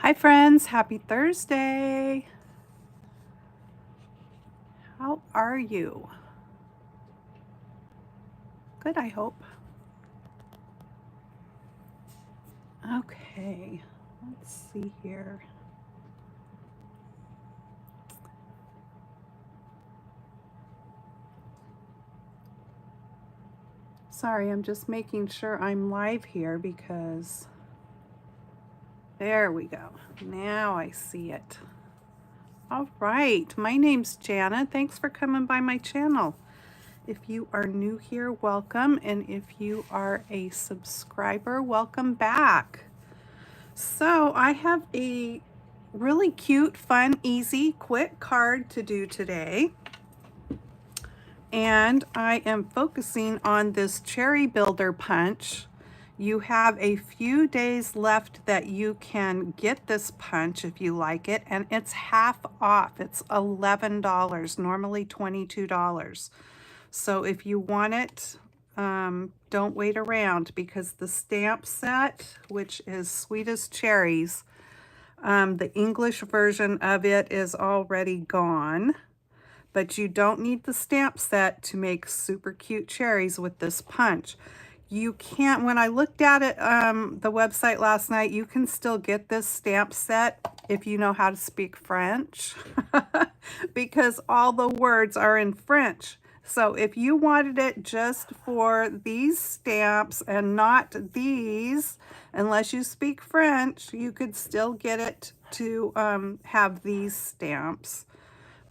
Hi friends, happy Thursday. How are you? Good, I hope. Okay, let's see here. Sorry, I'm just making sure I'm live here because there we go. Now I see it. All right, my name's Jana. Thanks for coming by my channel. If you are new here, welcome. And if you are a subscriber, welcome back. So I have a really cute, fun, easy, quick card to do today. And I am focusing on this cherry builder punch. You have a few days left that you can get this punch if you like it, and it's half off. It's $11, normally $22. So if you want it, don't wait around because the stamp set, which is Sweet as Cherries, the English version of it is already gone, but you don't need the stamp set to make super cute cherries with this punch. You can't, when I looked at it, the website last night, you can still get this stamp set if you know how to speak French because all the words are in French. So if you wanted it just for these stamps and not these, unless you speak French, you could still get it to have these stamps.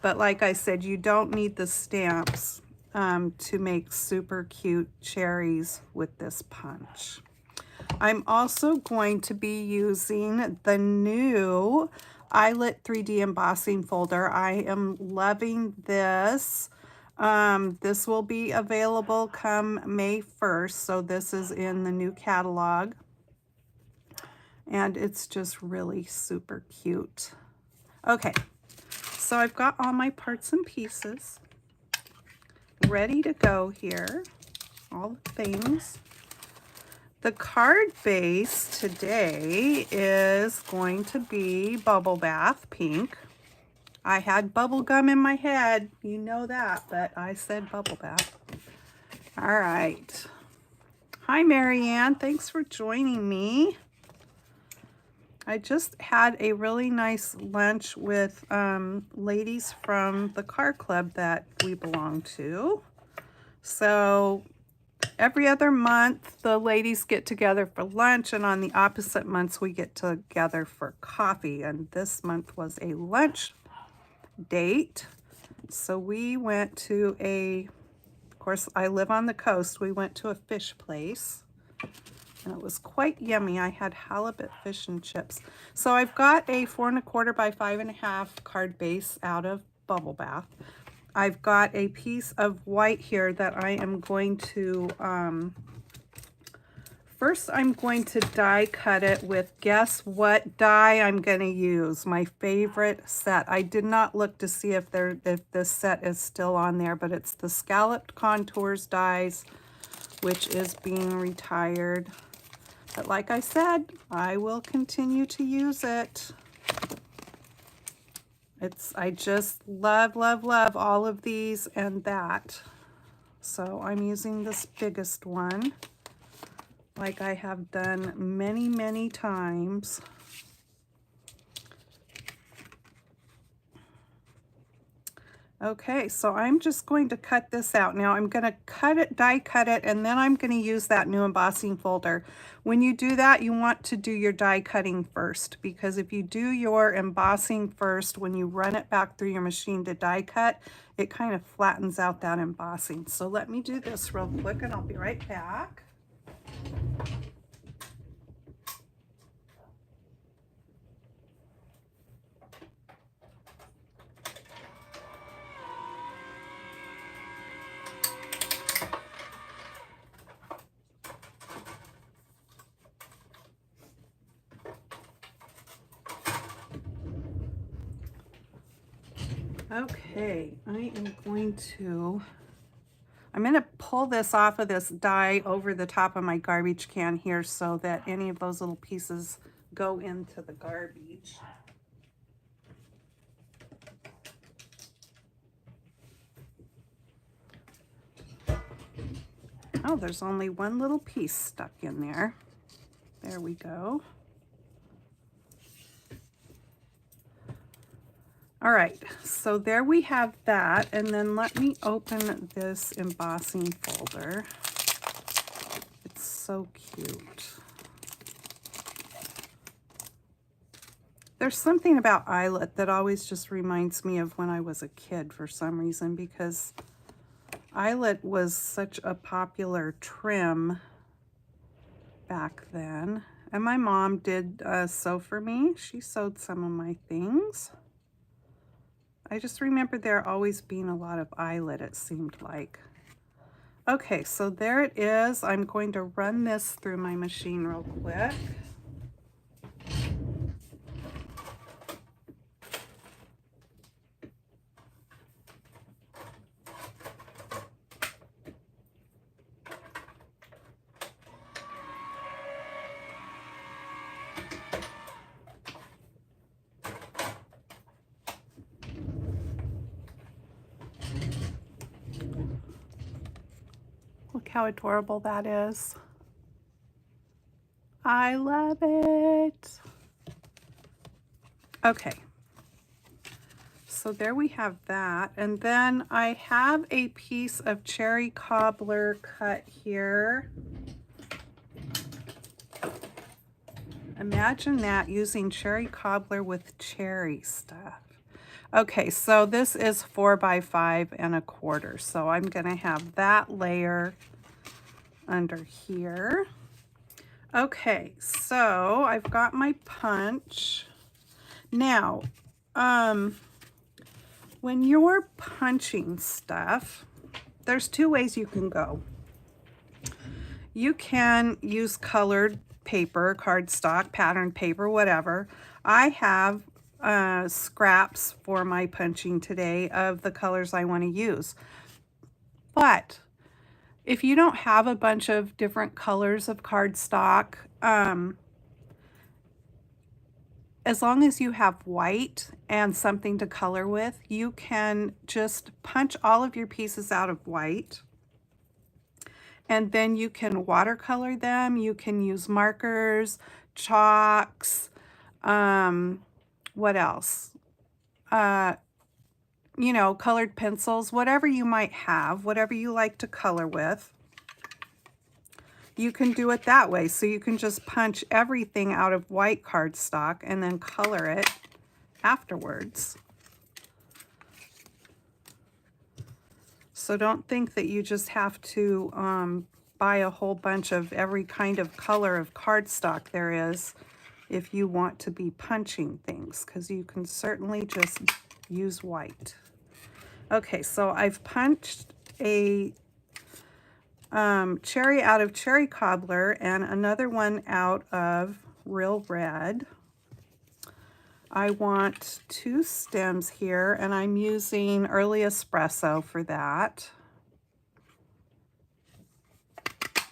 But like I said, you don't need the stamps to make super cute cherries with this punch. I'm also going to be using the new Eyelet 3D embossing folder. I am loving this. This will be available come May 1st, so this is in the new catalog. And it's just really super cute. Okay, so I've got all my parts and pieces ready to go here, all the things. The card base today is going to be Bubble Bath Pink. I had bubble gum in my head, you know that, but I said Bubble Bath. All right. Hi, Marianne. Thanks for joining me. I just had a really nice lunch with ladies from the car club that we belong to. So every other month, the ladies get together for lunch, and on the opposite months, we get together for coffee. And this month was a lunch date. So we went to of course, I live on the coast. We went to a fish place, and it was quite yummy. I had halibut fish and chips. So I've got a 4 1/4 by 5 1/2 card base out of Bubble Bath. I've got a piece of white here that I am going to, first I'm going to die cut it with, guess what die I'm going to use? My favorite set. I did not look to see if this set is still on there, but it's the Scalloped Contours dies, which is being retired. But like I said, I will continue to use it. I just love, love, love all of these and that. So I'm using this biggest one, like I have done many, many times. Okay, so I'm just going to cut this out. Now I'm going to cut it, die cut it, and then I'm going to use that new embossing folder. When you do that, you want to do your die cutting first, because if you do your embossing first, when you run it back through your machine to die cut, it kind of flattens out that embossing. So let me do this real quick and I'll be right back. Okay, I'm going to pull this off of this die over the top of my garbage can here so that any of those little pieces go into the garbage. Oh, there's only one little piece stuck in there. There we go. All right, so there we have that. And then let me open this embossing folder. It's so cute. There's something about eyelet that always just reminds me of when I was a kid for some reason, because eyelet was such a popular trim back then. And my mom did sew for me. She sewed some of my things. I just remember there always being a lot of eyelet, it seemed like. Okay, so there it is. I'm going to run this through my machine real quick. Look how adorable that is. I love it. Okay. So there we have that. And then I have a piece of cherry cobbler cut here. Imagine that, using cherry cobbler with cherry stuff. Okay, so this is 4 by 5 1/4. So I'm gonna have that layer under here. Okay, so I've got my punch. Now, when you're punching stuff, there's 2 ways you can go. You can use colored paper, cardstock, patterned paper, whatever. I have scraps for my punching today of the colors I want to use. But if you don't have a bunch of different colors of cardstock, as long as you have white and something to color with, you can just punch all of your pieces out of white. And then you can watercolor them. You can use markers, chalks, what else? You know, colored pencils, whatever you might have, whatever you like to color with. You can do it that way. So you can just punch everything out of white cardstock and then color it afterwards. So don't think that you just have to buy a whole bunch of every kind of color of cardstock there is if you want to be punching things, because you can certainly just use white. Okay, so I've punched a cherry out of cherry cobbler and another one out of real red. I want 2 stems here, and I'm using early espresso for that,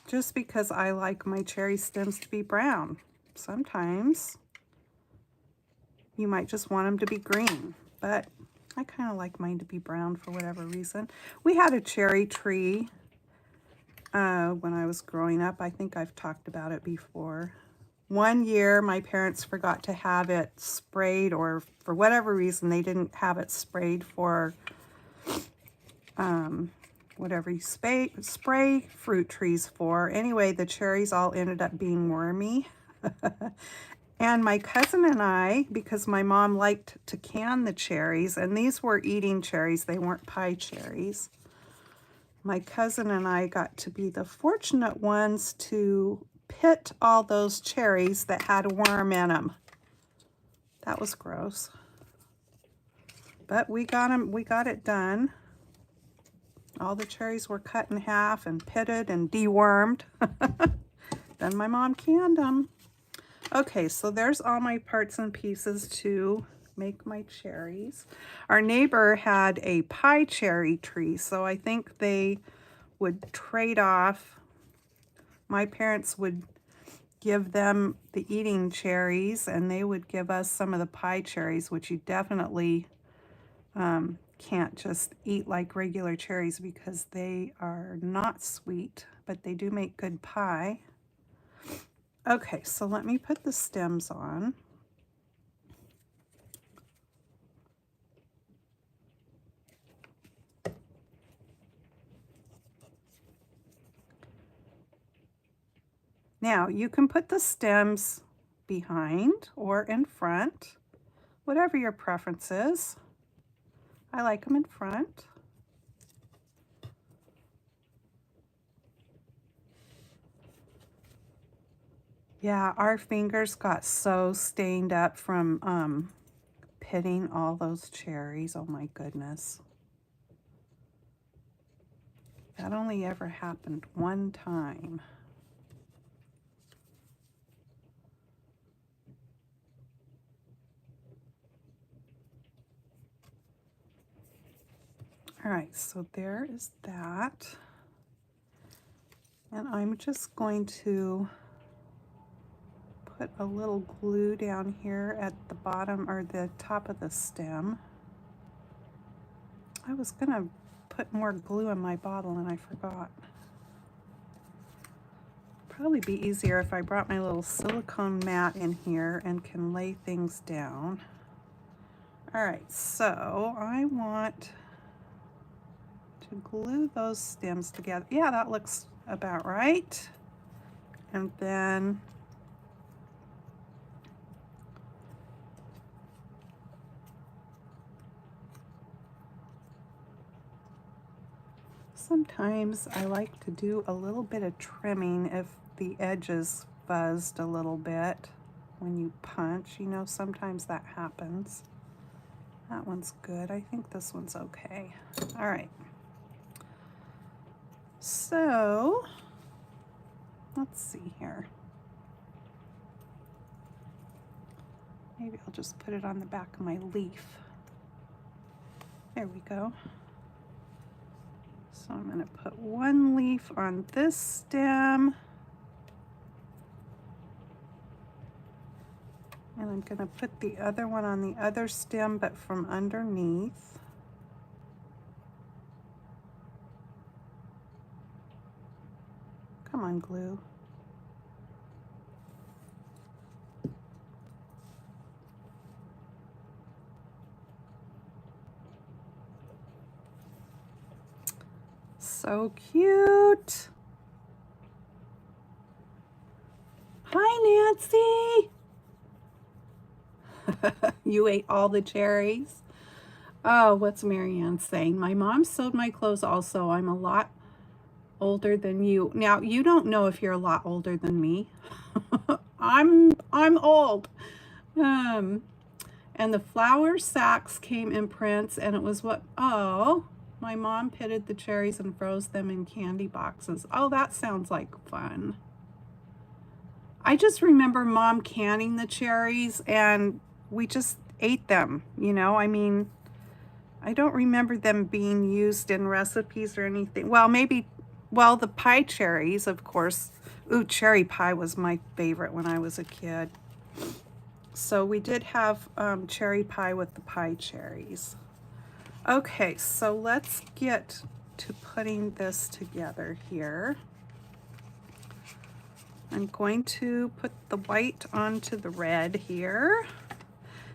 just because I like my cherry stems to be brown. Sometimes you might just want them to be green, but I kind of like mine to be brown for whatever reason. We had a cherry tree when I was growing up. I think I've talked about it before. One year, my parents forgot to have it sprayed, or for whatever reason, they didn't have it sprayed for whatever you spray fruit trees for. Anyway, the cherries all ended up being wormy. And my cousin and I, because my mom liked to can the cherries, and these were eating cherries, they weren't pie cherries. My cousin and I got to be the fortunate ones to pit all those cherries that had a worm in them. That was gross. But we got it done. All the cherries were cut in half and pitted and dewormed. Then my mom canned them. Okay, so there's all my parts and pieces to make my cherries. Our neighbor had a pie cherry tree, so I think they would trade off. My parents would give them the eating cherries, and they would give us some of the pie cherries, which you definitely can't just eat like regular cherries because they are not sweet, but they do make good pie. Okay, so let me put the stems on. Now, you can put the stems behind or in front, whatever your preference is. I like them in front. Yeah, our fingers got so stained up from pitting all those cherries. Oh my goodness. That only ever happened one time. All right, so there is that. And I'm just going to put a little glue down here at the bottom or the top of the stem. I was gonna put more glue in my bottle and I forgot. Probably be easier if I brought my little silicone mat in here and can lay things down. All right, so I want to glue those stems together. Yeah, that looks about right. And then sometimes I like to do a little bit of trimming if the edges fuzzed a little bit when you punch. You know, sometimes that happens. That one's good. I think this one's okay. All right. So let's see here. Maybe I'll just put it on the back of my leaf. There we go. So I'm going to put one leaf on this stem. And I'm going to put the other one on the other stem, but from underneath. Come on, glue. So cute. Hi, Nancy. You ate all the cherries? Oh, what's Marianne saying? My mom sewed my clothes also. I'm a lot older than you. Now, you don't know if you're a lot older than me. I'm old. And the flour sacks came in prints, and it was what, oh, my mom pitted the cherries and froze them in candy boxes. Oh, that sounds like fun. I just remember Mom canning the cherries, and we just ate them, you know? I mean, I don't remember them being used in recipes or anything. Well, maybe, well, the pie cherries, of course. Ooh, cherry pie was my favorite when I was a kid. So we did have cherry pie with the pie cherries. Okay, so let's get to putting this together here. I'm going to put the white onto the red here.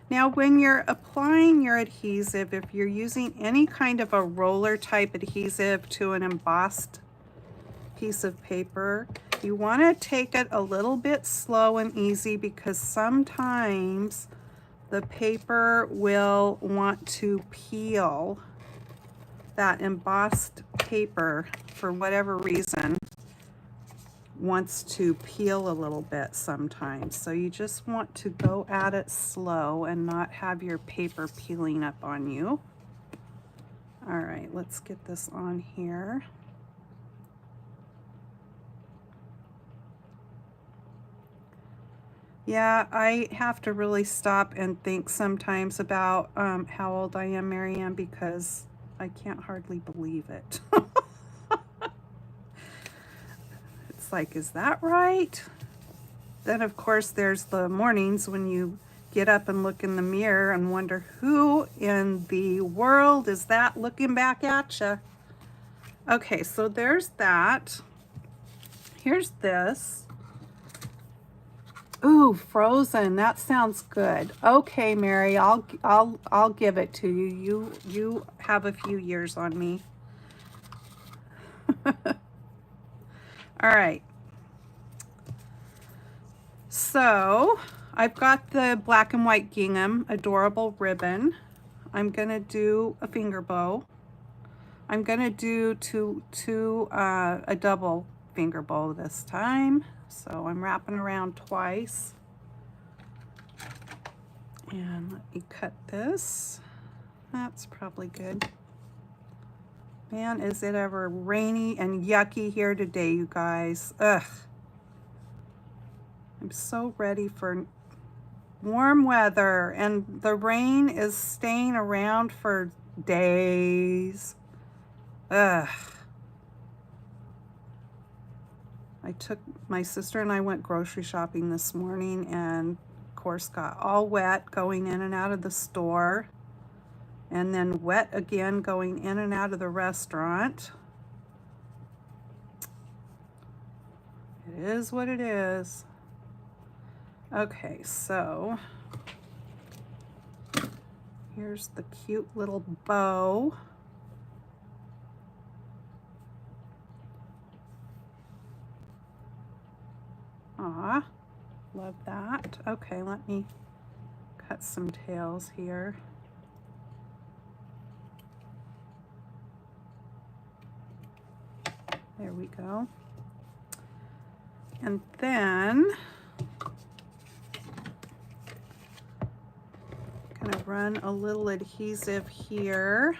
Now, when you're applying your adhesive, if you're using any kind of a roller type adhesive to an embossed piece of paper, you want to take it a little bit slow and easy because sometimes the paper will want to peel. That embossed paper, for whatever reason, wants to peel a little bit sometimes. So you just want to go at it slow and not have your paper peeling up on you. All right, let's get this on here. Yeah, I have to really stop and think sometimes about how old I am, Marianne, because I can't hardly believe it. It's like, is that right? Then of course there's the mornings when you get up and look in the mirror and wonder who in the world is that looking back at you. Okay, so there's that. Here's this. Ooh, Frozen. That sounds good. Okay, Mary, I'll give it to you. You have a few years on me. All right. So I've got the black and white gingham adorable ribbon. I'm gonna do a finger bow. I'm gonna do a double finger bow this time. So I'm wrapping around twice. And let me cut this. That's probably good. Man, is it ever rainy and yucky here today, you guys. Ugh. I'm so ready for warm weather, and the rain is staying around for days. Ugh. My sister and I went grocery shopping this morning and of course got all wet going in and out of the store, and then wet again going in and out of the restaurant. It is what it is. Okay, so here's the cute little bow. Aw, love that. Okay, let me cut some tails here. There we go. And then I'm gonna run a little adhesive here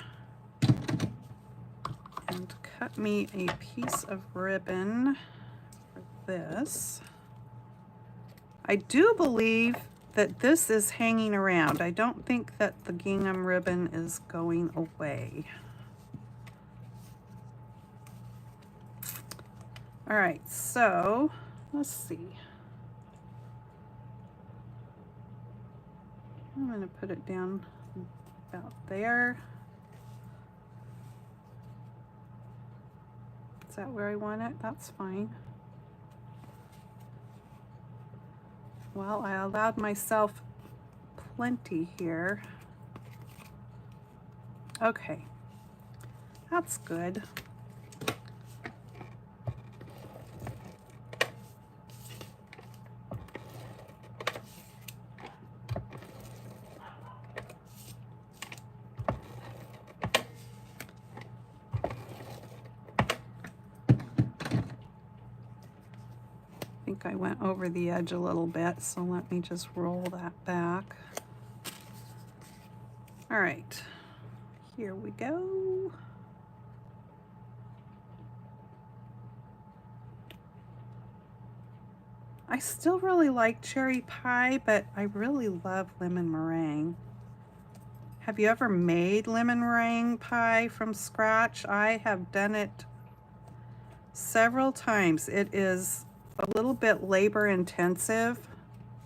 and cut me a piece of ribbon for this. I do believe that this is hanging around. I don't think that the gingham ribbon is going away. All right, so let's see. I'm going to put it down about there. Is that where I want it? That's fine. Well, I allowed myself plenty here. Okay, that's good. I went over the edge a little bit, so let me just roll that back. All right, here we go. I still really like cherry pie, but I really love lemon meringue. Have you ever made lemon meringue pie from scratch? I have done it several times. It is a little bit labor intensive,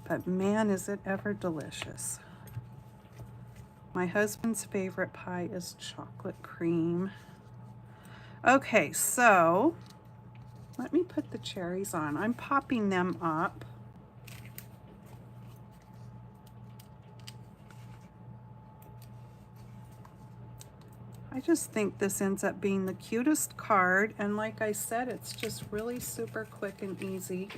but man, is it ever delicious. My husband's favorite pie is chocolate cream. Okay, so let me put the cherries on. I'm popping them up. I just think this ends up being the cutest card, and like I said, it's just really super quick and easy.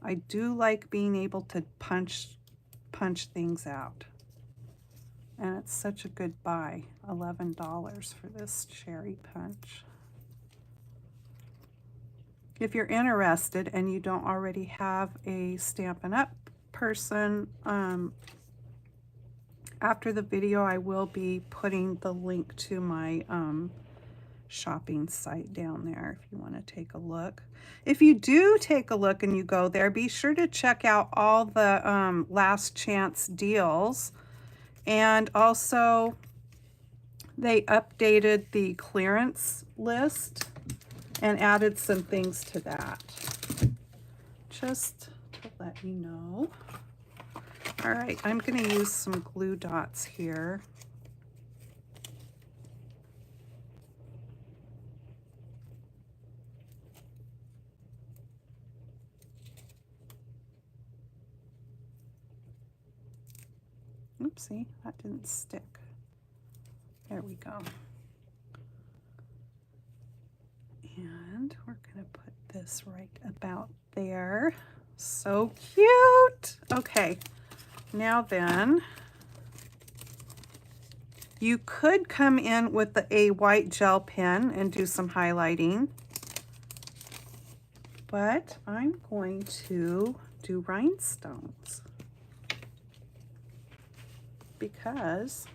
I do like being able to punch things out. And it's such a good buy, $11 for this cherry punch. If you're interested and you don't already have a Stampin' Up! Person, after the video I will be putting the link to my shopping site down there if you want to take a look. If you do take a look and you go there, be sure to check out all the last chance deals, and also They updated the clearance list and added some things to that. Just to let you know. All right, I'm going to use some glue dots here. Oopsie, that didn't stick. There we go. And we're going to put this right about there. So cute. Okay, now then, you could come in with a white gel pen and do some highlighting, but I'm going to do rhinestones because,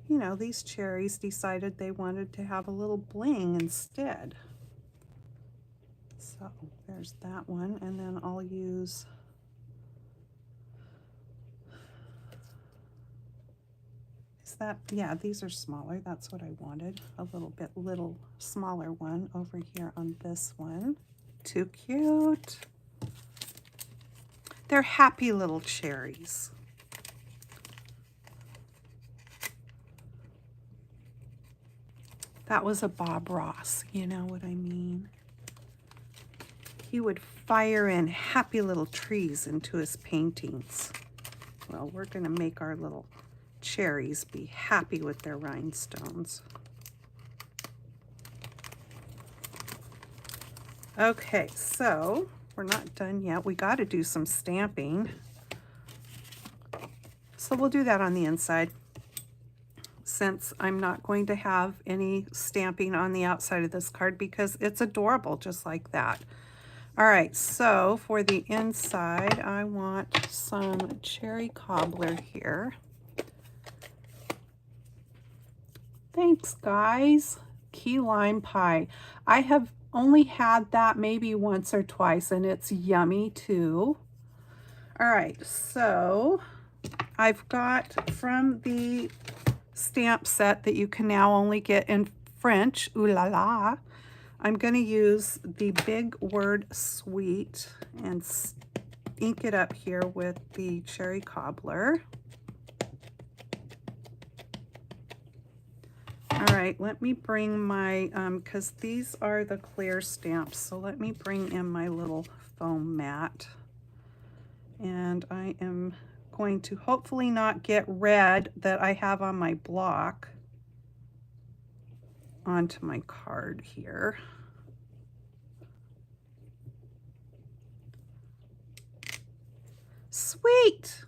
you know, these cherries decided they wanted to have a little bling instead. So there's that one, and then I'll use that, yeah, these are smaller. That's what I wanted. A little smaller one over here on this one. Too cute. They're happy little cherries. That was a Bob Ross, you know what I mean? He would fire in happy little trees into his paintings. Well, we're gonna make our little cherries be happy with their rhinestones. Okay, so we're not done yet. We got to do some stamping. So we'll do that on the inside, since I'm not going to have any stamping on the outside of this card because it's adorable just like that. All right, so for the inside, I want some cherry cobbler here. Thanks, guys. Key lime pie. I have only had that maybe once or twice, and it's yummy too. All right, so I've got from the stamp set that you can now only get in French, ooh la la, I'm going to use the big word sweet and ink it up here with the cherry cobbler. All right, let me bring my, because these are the clear stamps, so let me bring in my little foam mat. And I am going to hopefully not get red that I have on my block onto my card here. Sweet!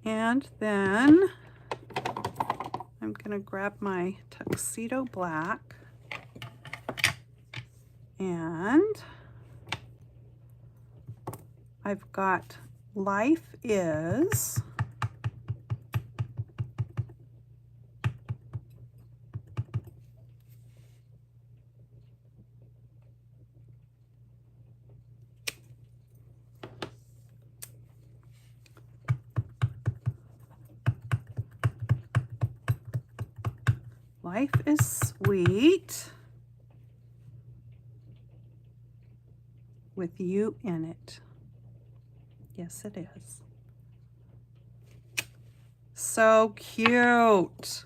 And then I'm going to grab my tuxedo black and I've got Life Is. Life is sweet with you in it. Yes, it is. So cute.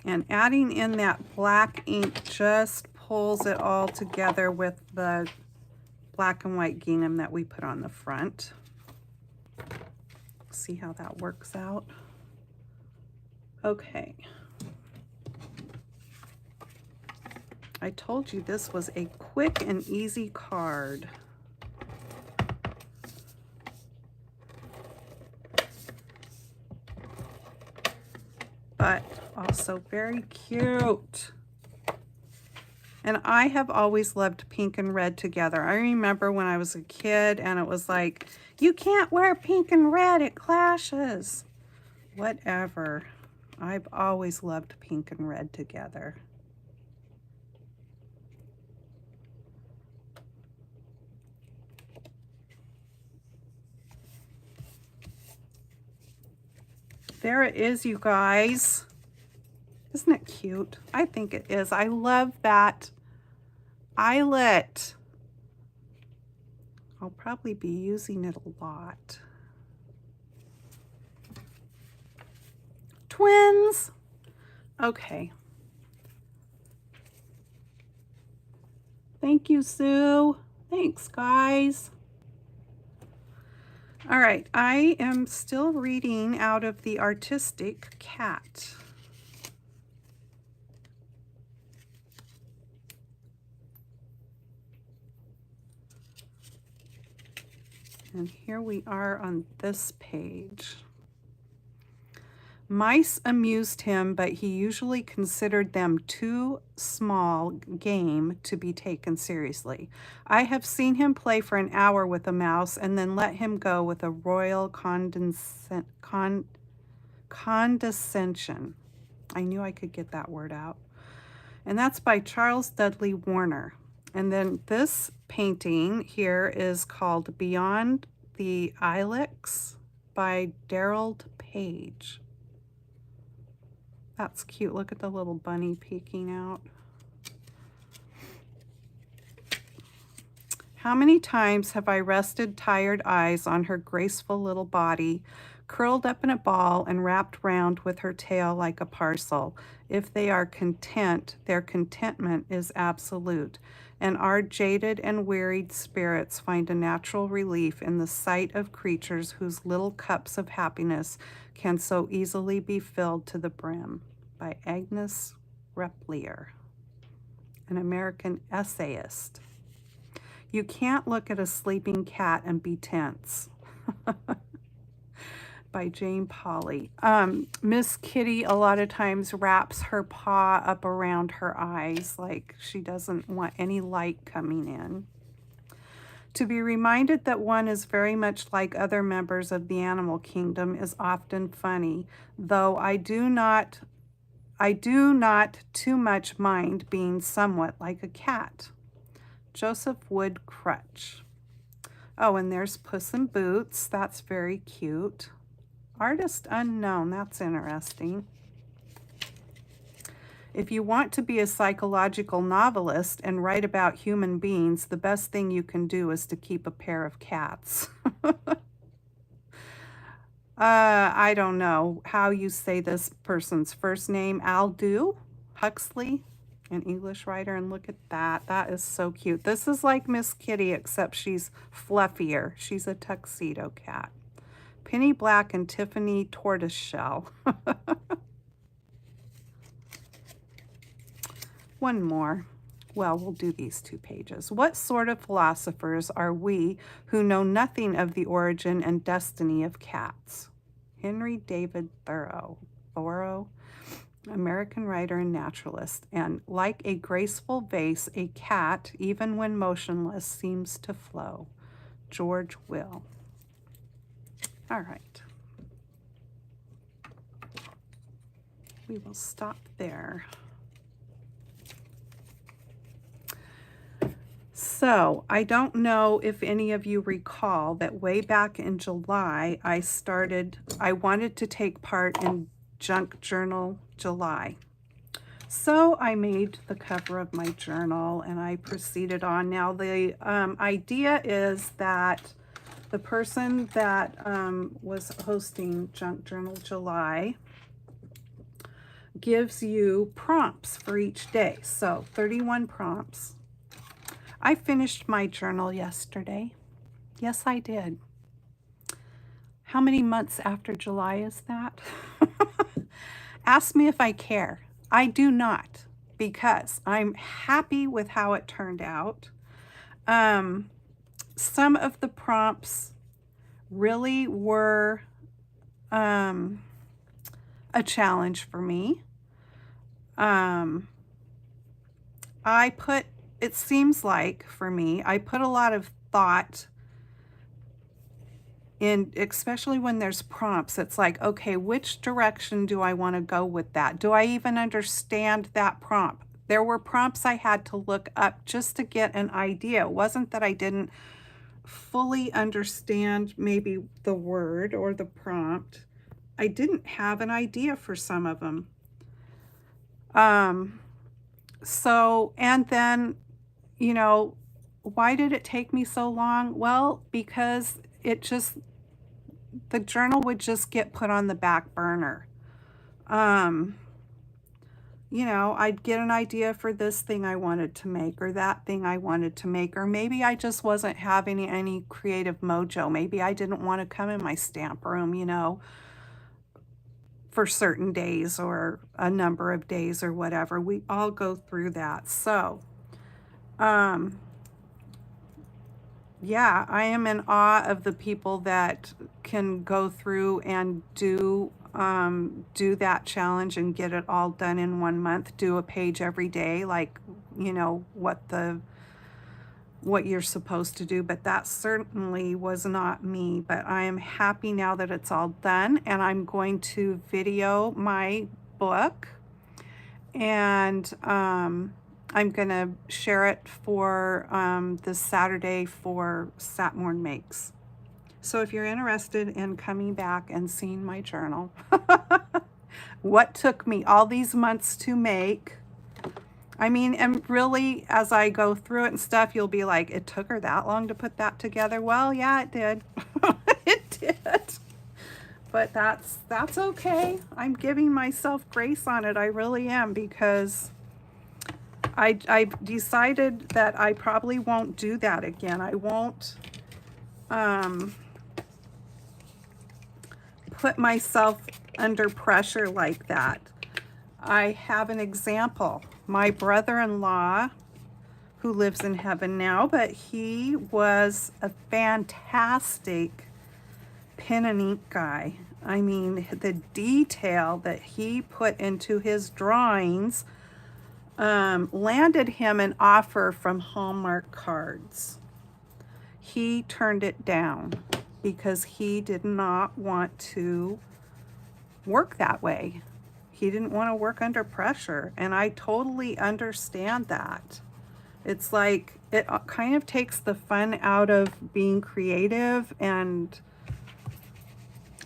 And adding in that black ink just pulls it all together with the black and white gingham that we put on the front. See how that works out? Okay. I told you this was a quick and easy card. But also very cute. And I have always loved pink and red together. I remember when I was a kid and it was like, you can't wear pink and red, it clashes. Whatever. I've always loved pink and red together. There it is, you guys. Isn't it cute? I think it is. I love that eyelet. I'll probably be using it a lot. Twins. Okay. Thank you, Sue. Thanks, guys. All right, I am still reading out of the Artistic Cat. And here we are on this page. Mice amused him, but he usually considered them too small game to be taken seriously. I have seen him play for an hour with a mouse and then let him go with a royal condescension. I knew I could get that word out. And that's by Charles Dudley Warner. And then this painting here is called Beyond the Ilex by Darrell Page. That's cute. Look at the little bunny peeking out. How many times have I rested tired eyes on her graceful little body, curled up in a ball and wrapped round with her tail like a parcel. If they are content, their contentment is absolute, and our jaded and wearied spirits find a natural relief in the sight of creatures whose little cups of happiness can so easily be filled to the brim. By Agnes Repplier, an American essayist. You can't look at a sleeping cat and be tense. By Jane Pauley. Miss Kitty a lot of times wraps her paw up around her eyes like she doesn't want any light coming in. To be reminded that one is very much like other members of the animal kingdom is often funny, though I do not too much mind being somewhat like a cat. Joseph Wood Crutch. Oh, and there's Puss in Boots. That's very cute. Artist unknown. That's interesting. If you want to be a psychological novelist and write about human beings, the best thing you can do is to keep a pair of cats. I don't know how you say this person's first name. Aldous Huxley, an English writer, and look at that. That is so cute. This is like Miss Kitty, except she's fluffier. She's a tuxedo cat. Penny Black and Tiffany Tortoiseshell. One more. Well, we'll do these 2 pages. What sort of philosophers are we who know nothing of the origin and destiny of cats? Henry David Thoreau, American writer and naturalist. And like a graceful vase, a cat, even when motionless, seems to flow. George Will. All right. We will stop there. So I don't know if any of you recall that way back in July, I wanted to take part in Junk Journal July. So I made the cover of my journal and I proceeded on. Now the idea is that the person that was hosting Junk Journal July gives you prompts for each day. So 31 prompts. I finished my journal yesterday. Yes, I did. How many months after July is that? Ask me if I care. I do not, because I'm happy with how it turned out. Some of the prompts really were a challenge for me. It seems like, for me, I put a lot of thought in, especially when there's prompts. It's like, okay, which direction do I want to go with that? Do I even understand that prompt? There were prompts I had to look up just to get an idea. It wasn't that I didn't fully understand maybe the word or the prompt. I didn't have an idea for some of them. So, and then, you know, why did it take me so long? Well, because the journal would just get put on the back burner. You know, I'd get an idea for this thing I wanted to make or that thing I wanted to make, or maybe I just wasn't having any creative mojo. Maybe I didn't want to come in my stamp room, you know, for certain days or a number of days or whatever. We all go through that. So, yeah, I am in awe of the people that can go through and do that challenge and get it all done in 1 month. Do a page every day, like, you know, what you're supposed to do. But that certainly was not me. But I am happy now that it's all done, and I'm going to video my book, and I'm gonna share it for this Saturday for Satmorn Makes. So if you're interested in coming back and seeing my journal, what took me all these months to make, I mean, and really, as I go through it and stuff, you'll be like, it took her that long to put that together? Well, yeah, it did. It did. But that's okay. I'm giving myself grace on it. I really am, because I decided that I probably won't do that again. I won't put myself under pressure like that. I have an example. My brother-in-law, who lives in heaven now, but he was a fantastic pen and ink guy. I mean, the detail that he put into his drawings landed him an offer from Hallmark Cards. He turned it down because he did not want to work that way. He didn't want to work under pressure, and I totally understand that. It's like, it kind of takes the fun out of being creative, and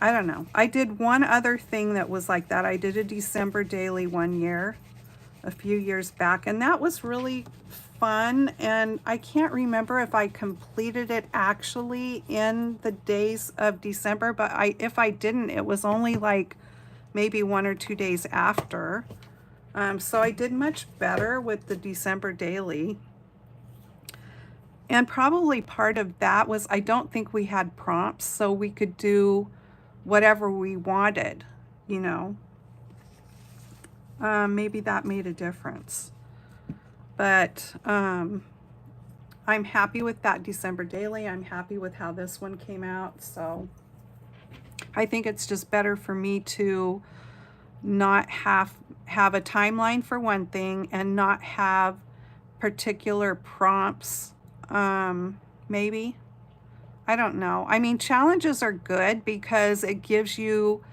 I don't know. I did one other thing that was like that. I did a December daily one year, a few years back, and that was really fun. And I can't remember if I completed it actually in the days of December, but if I didn't, it was only like maybe 1 or 2 days after. So I did much better with the December daily. And probably part of that was, I don't think we had prompts, so we could do whatever we wanted, you know. Maybe that made a difference. But I'm happy with that December daily. I'm happy with how this one came out. So I think it's just better for me to not have a timeline for one thing, and not have particular prompts. Maybe. I don't know. I mean, challenges are good because it gives you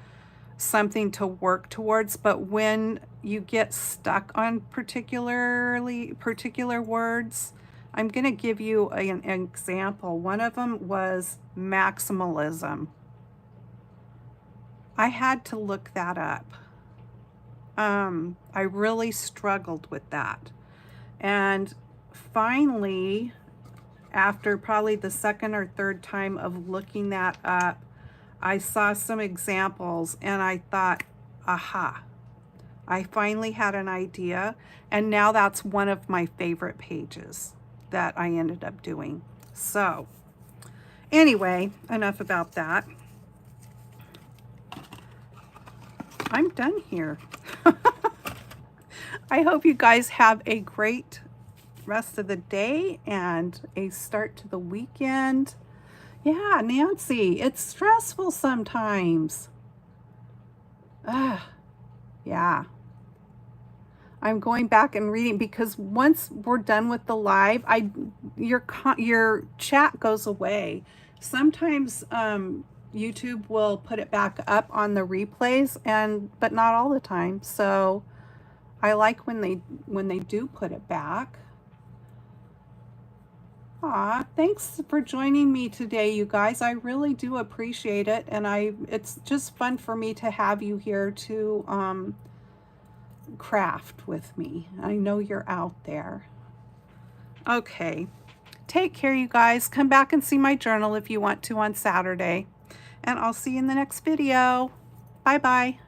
something to work towards, but when you get stuck on particular words, I'm going to give you an example. One of them was maximalism. I had to look that up. I really struggled with that. And finally, after probably the second or third time of looking that up, I saw some examples and I thought, aha, I finally had an idea. And now that's one of my favorite pages that I ended up doing. So anyway, enough about that. I'm done here. I hope you guys have a great rest of the day and a start to the weekend. Yeah, Nancy, it's stressful sometimes. Yeah. I'm going back and reading, because once we're done with the live, your chat goes away. Sometimes YouTube will put it back up on the replays, but not all the time. So I like when they do put it back. Aw, thanks for joining me today, you guys. I really do appreciate it, and it's just fun for me to have you here to craft with me. I know you're out there. Okay, take care, you guys. Come back and see my journal if you want to on Saturday, and I'll see you in the next video. Bye-bye.